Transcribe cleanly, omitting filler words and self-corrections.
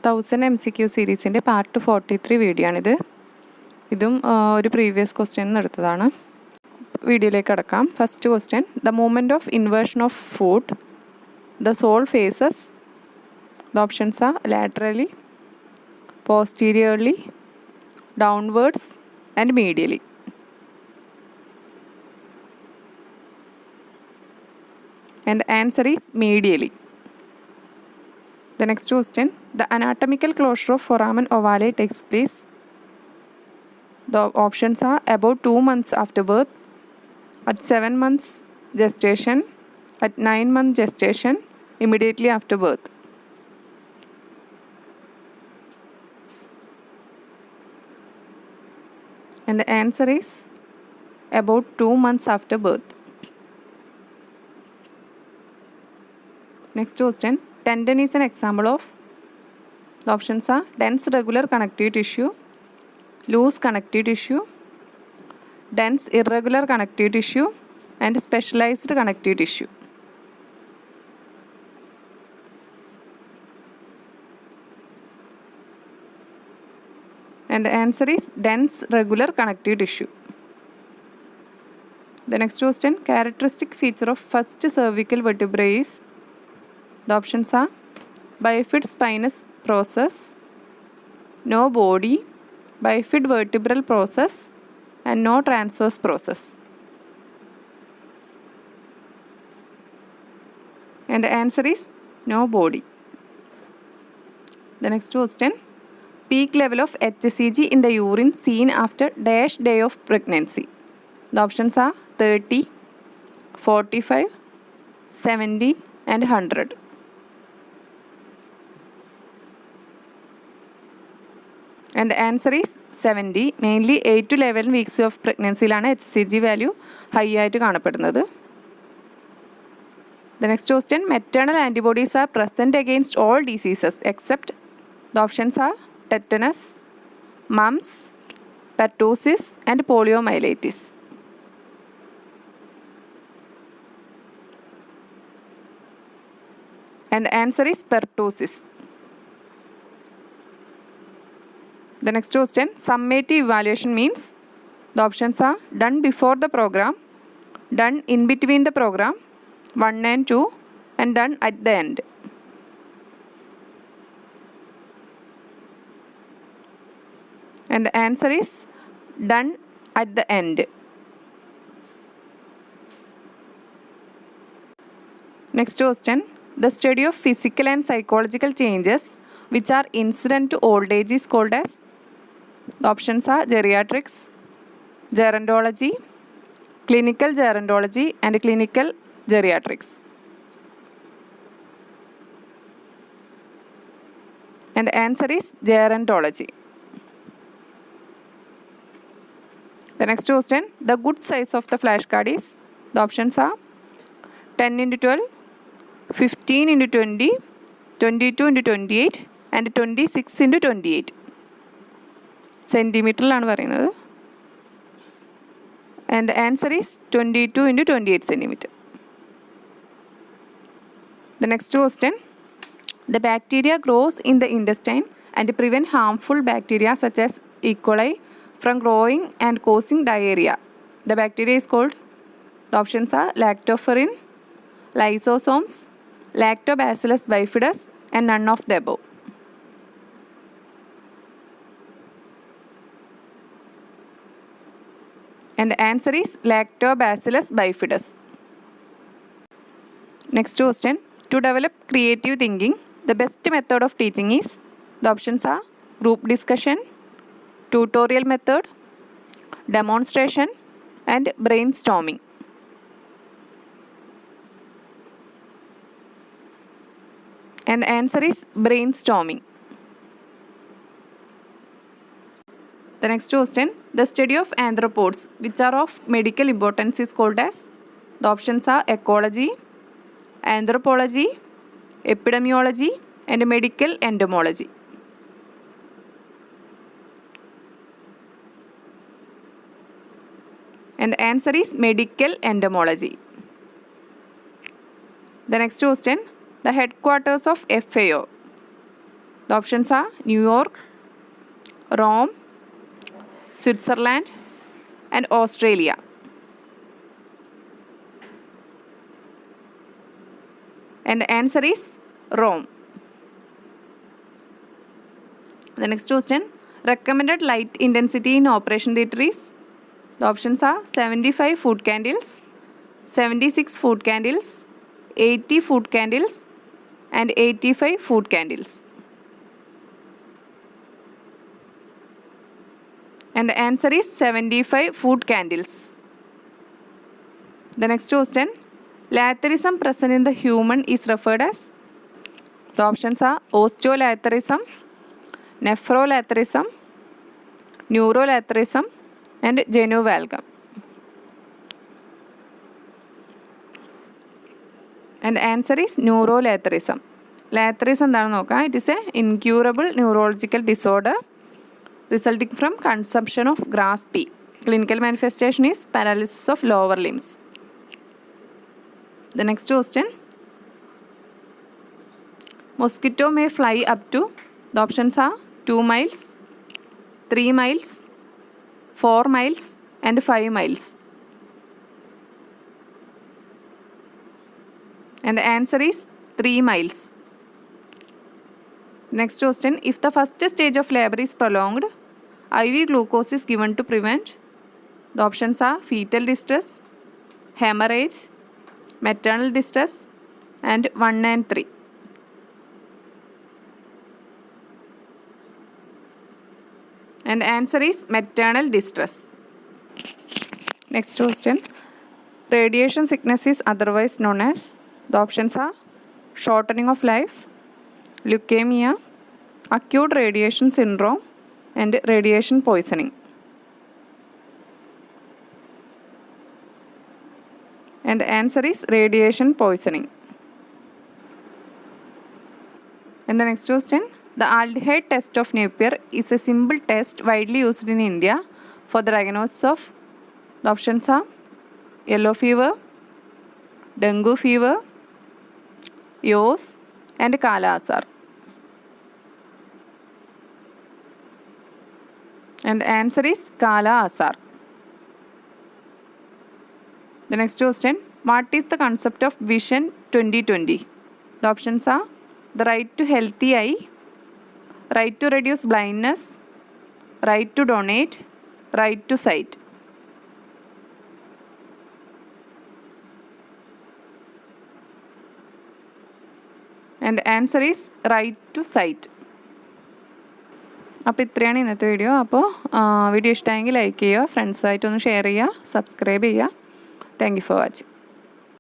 1000 MCQ സീരീസിൻ്റെ part 43 video ആണിത്. ഇതും ഒരു പ്രീവിയസ് ക്വസ്റ്റ്യൻ എടുത്തതാണ്. വീഡിയോയിലേക്ക് കടക്കാം. First question, the movement of inversion of foot the sole faces. The options are laterally, posteriorly, downwards and medially. And the answer is medially. The next question, the anatomical closure of foramen ovale takes place. The options are about 2 months after birth, at 7 months gestation, at 9 months gestation, immediately after birth. And the answer is about 2 months after birth. Next question, tendon is an example of. The options are dense regular connective tissue, loose connective tissue, dense irregular connective tissue, and specialized connective tissue. And the answer is dense regular connective tissue. The next question, characteristic feature of first cervical vertebrae is. The options are bifid spinous process, no body, bifid vertebral process, and no transverse process. And the answer is no body. The next question, peak level of HCG in the urine seen after dash day of pregnancy. The options are 30, 45, 70, and 100. And the answer is 70. Mainly 8 to 11 weeks of pregnancy ലാണ് HCG value high ആയിട്ട് കാണപ്പെടുന്നത്. The next question, maternal antibodies are present against all diseases except. The options are tetanus, mumps, pertussis, and poliomyelitis. And the answer is pertussis. The next question, summative evaluation means. The options are done before the program, done in between the program, 1 and 2, and done at the end. And the answer is done at the end. Next question, the study of physical and psychological changes which are incident to old age is called as. The options are geriatrics, gerontology, clinical gerontology, and clinical geriatrics. And the answer is gerontology. The next question, the good size of the flashcard is. The options are 10 into 12, 15 into 20, 22 into 28, and 26 into 28. സെൻറ്റിമീറ്ററിലാണ് പറയുന്നത്. And the answer is 22 into 28 centimeter. The next question, the bacteria grows in the intestine and prevent harmful bacteria such as E. coli from growing and causing diarrhea. The bacteria is called. The options are lactoferrin, lysosomes, lactobacillus bifidus, and none of the above. And the answer is lactobacillus bifidus. Next question, to develop creative thinking, the best method of teaching is. The options are group discussion, tutorial method, demonstration, and brainstorming. And the answer is brainstorming. The next question, the study of arthropods which are of medical importance is called as. The options are ecology, anthropology, epidemiology, and medical entomology. And the answer is medical entomology. The next question, the headquarters of FAO. The options are New York, Rome, Switzerland, and Australia. And the answer is Rome. The next question, recommended light intensity in operation theatre is? The options are 75 foot candles, 76 foot candles, 80 foot candles, and 85 foot candles. And the answer is 75 foot candles. The next question, laterism present in the human is referred as? The options are osteolaterism, nephrolaterism, neurolaterism, and genuvalgum. And the answer is neurolaterism. Laterism എന്താണെന്ന് നോക്കാം. It is an incurable neurological disorder resulting from consumption of grass pea. Clinical manifestation is paralysis of lower limbs. The next question, mosquito may fly up to? The options are 2 miles, 3 miles, 4 miles, and 5 miles. And the answer is 3 miles. Next question, if the first stage of labor is prolonged, IV glucose is given to prevent? The options are fetal distress, hemorrhage, maternal distress, and 1 and 3. And the answer is maternal distress. Next question, radiation sickness is otherwise known as? The options are shortening of life, leukemia, acute radiation syndrome, and radiation poisoning. And the answer is radiation poisoning. And the next question, the aldehyde test of Napier is a simple test widely used in India for the diagnosis of? The options are yellow fever, dengue fever, Yos, and Kala Azar. And the answer is Kala Azar. The next question, what is the concept of Vision 2020? The options are the right to healthy eye, right to reduce blindness, right to donate, right to sight. And the answer is right to sight. അപ്പോൾ ഇത്രയാണ് ഇന്നത്തെ video. അപ്പോൾ video ഇഷ്ടമായെങ്കിൽ like ചെയ്യുക, ഫ്രണ്ട്സായിട്ടൊന്ന് share ചെയ്യുക, subscribe ചെയ്യുക. Thank you for watching.